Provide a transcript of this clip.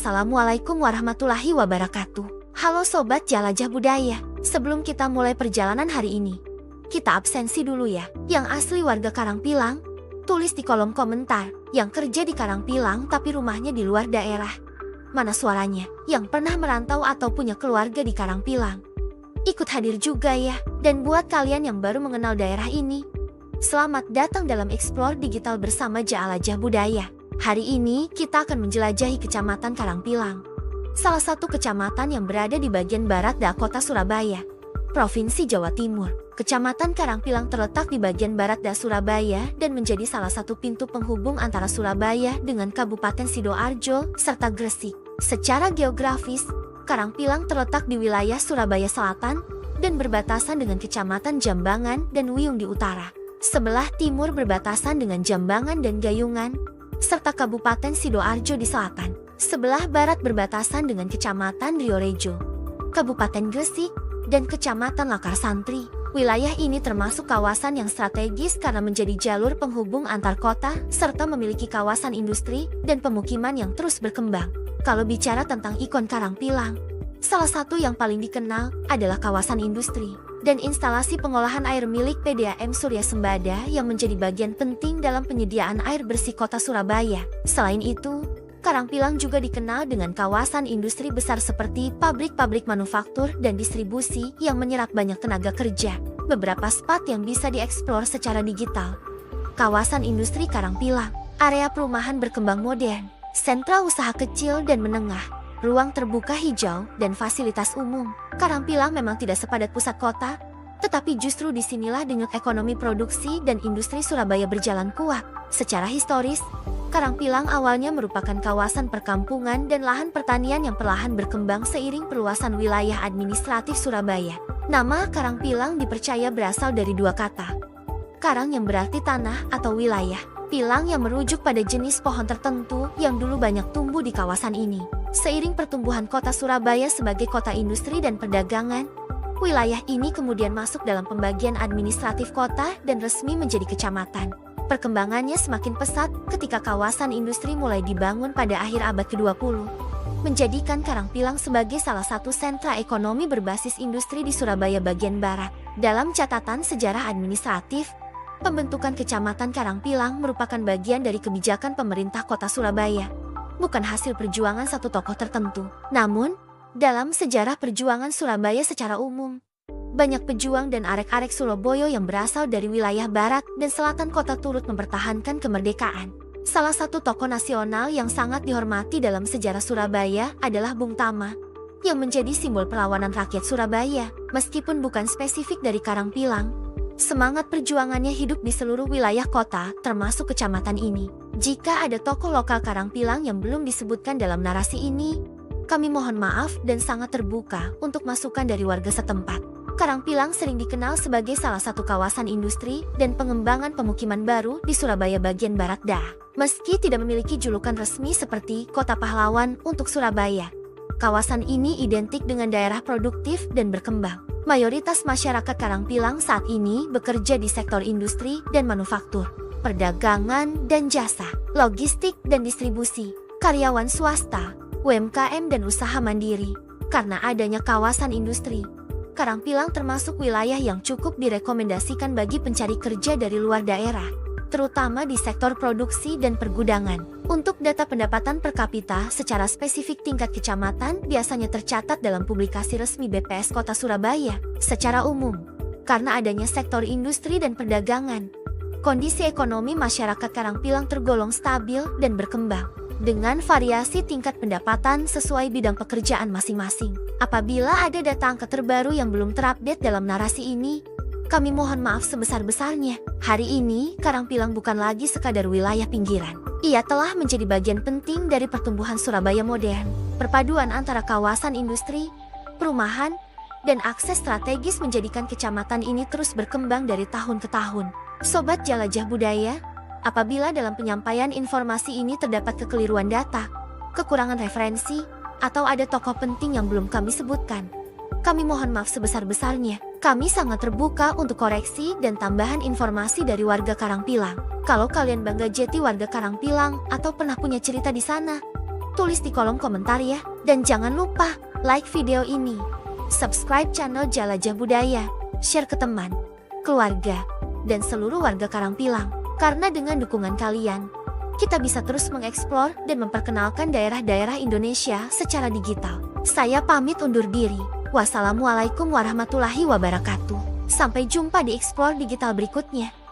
Assalamualaikum warahmatullahi wabarakatuh. Halo Sobat Jelajah Budaya. Sebelum kita mulai perjalanan hari ini, kita absensi dulu ya. Yang asli warga Karangpilang, tulis di kolom komentar. Yang kerja di Karangpilang tapi rumahnya di luar daerah, mana suaranya? Yang pernah merantau atau punya keluarga di Karangpilang, ikut hadir juga ya. Dan buat kalian yang baru mengenal daerah ini, selamat datang dalam Explore Digital bersama Jelajah Budaya. Hari ini kita akan menjelajahi Kecamatan Karangpilang, salah satu kecamatan yang berada di bagian barat Kota Surabaya, Provinsi Jawa Timur. Kecamatan Karangpilang terletak di bagian barat Surabaya dan menjadi salah satu pintu penghubung antara Surabaya dengan Kabupaten Sidoarjo serta Gresik. Secara geografis, Karangpilang terletak di wilayah Surabaya Selatan dan berbatasan dengan Kecamatan Jambangan dan Wiyung di utara. Sebelah timur berbatasan dengan Jambangan dan Gayungan, serta Kabupaten Sidoarjo di selatan. Sebelah barat berbatasan dengan Kecamatan Riorejo, Kabupaten Gresik, dan Kecamatan Lakar Santri. Wilayah ini termasuk kawasan yang strategis karena menjadi jalur penghubung antar kota, serta memiliki kawasan industri dan pemukiman yang terus berkembang. Kalau bicara tentang ikon Karangpilang, salah satu yang paling dikenal adalah kawasan industri dan instalasi pengolahan air milik PDAM Surya Sembada yang menjadi bagian penting dalam penyediaan air bersih kota Surabaya. Selain itu, Karangpilang juga dikenal dengan kawasan industri besar seperti pabrik-pabrik manufaktur dan distribusi yang menyerap banyak tenaga kerja. Beberapa spot yang bisa dieksplor secara digital. Kawasan industri Karangpilang, area perumahan berkembang modern, sentra usaha kecil dan menengah, ruang terbuka hijau, dan fasilitas umum. Karangpilang memang tidak sepadat pusat kota, tetapi justru disinilah denyut ekonomi produksi dan industri Surabaya berjalan kuat. Secara historis, Karangpilang awalnya merupakan kawasan perkampungan dan lahan pertanian yang perlahan berkembang seiring perluasan wilayah administratif Surabaya. Nama Karangpilang dipercaya berasal dari dua kata. Karang yang berarti tanah atau wilayah, pilang yang merujuk pada jenis pohon tertentu yang dulu banyak tumbuh di kawasan ini. Seiring pertumbuhan kota Surabaya sebagai kota industri dan perdagangan, wilayah ini kemudian masuk dalam pembagian administratif kota dan resmi menjadi kecamatan. Perkembangannya semakin pesat ketika kawasan industri mulai dibangun pada akhir abad ke-20, menjadikan Karangpilang sebagai salah satu sentra ekonomi berbasis industri di Surabaya bagian barat. Dalam catatan sejarah administratif, pembentukan Kecamatan Karangpilang merupakan bagian dari kebijakan pemerintah kota Surabaya, bukan hasil perjuangan satu tokoh tertentu. Namun, dalam sejarah perjuangan Surabaya secara umum, banyak pejuang dan arek-arek Surabaya yang berasal dari wilayah barat dan selatan kota turut mempertahankan kemerdekaan. Salah satu tokoh nasional yang sangat dihormati dalam sejarah Surabaya adalah Bung Tama, yang menjadi simbol perlawanan rakyat Surabaya. Meskipun bukan spesifik dari Karangpilang, semangat perjuangannya hidup di seluruh wilayah kota, termasuk kecamatan ini. Jika ada tokoh lokal Karangpilang yang belum disebutkan dalam narasi ini, kami mohon maaf dan sangat terbuka untuk masukan dari warga setempat. Karangpilang sering dikenal sebagai salah satu kawasan industri dan pengembangan pemukiman baru di Surabaya bagian barat Meski tidak memiliki julukan resmi seperti Kota Pahlawan untuk Surabaya, kawasan ini identik dengan daerah produktif dan berkembang. Mayoritas masyarakat Karangpilang saat ini bekerja di sektor industri dan manufaktur, perdagangan dan jasa, logistik dan distribusi, karyawan swasta, UMKM dan usaha mandiri. Karena adanya kawasan industri, Karangpilang termasuk wilayah yang cukup direkomendasikan bagi pencari kerja dari luar daerah, terutama di sektor produksi dan pergudangan. Untuk data pendapatan per kapita secara spesifik tingkat kecamatan biasanya tercatat dalam publikasi resmi BPS Kota Surabaya. Secara umum, karena adanya sektor industri dan perdagangan, kondisi ekonomi masyarakat Karangpilang tergolong stabil dan berkembang, dengan variasi tingkat pendapatan sesuai bidang pekerjaan masing-masing. Apabila ada data angka terbaru yang belum terupdate dalam narasi ini, kami mohon maaf sebesar-besarnya. Hari ini, Karangpilang bukan lagi sekadar wilayah pinggiran. Ia telah menjadi bagian penting dari pertumbuhan Surabaya modern. Perpaduan antara kawasan industri, perumahan, dan akses strategis menjadikan kecamatan ini terus berkembang dari tahun ke tahun. Sobat Jelajah Budaya, apabila dalam penyampaian informasi ini terdapat kekeliruan data, kekurangan referensi, atau ada tokoh penting yang belum kami sebutkan, kami mohon maaf sebesar-besarnya. Kami sangat terbuka untuk koreksi dan tambahan informasi dari warga Karangpilang. Kalau kalian bangga jadi warga Karangpilang atau pernah punya cerita di sana, Tulis di kolom komentar ya. Dan jangan lupa like video ini, subscribe channel Jelajah Budaya, share ke teman, keluarga, dan seluruh warga Karangpilang. Karena dengan dukungan kalian, kita bisa terus mengeksplor dan memperkenalkan daerah-daerah Indonesia secara digital. Saya pamit undur diri. Wassalamualaikum warahmatullahi wabarakatuh. Sampai jumpa di Explore Digital berikutnya.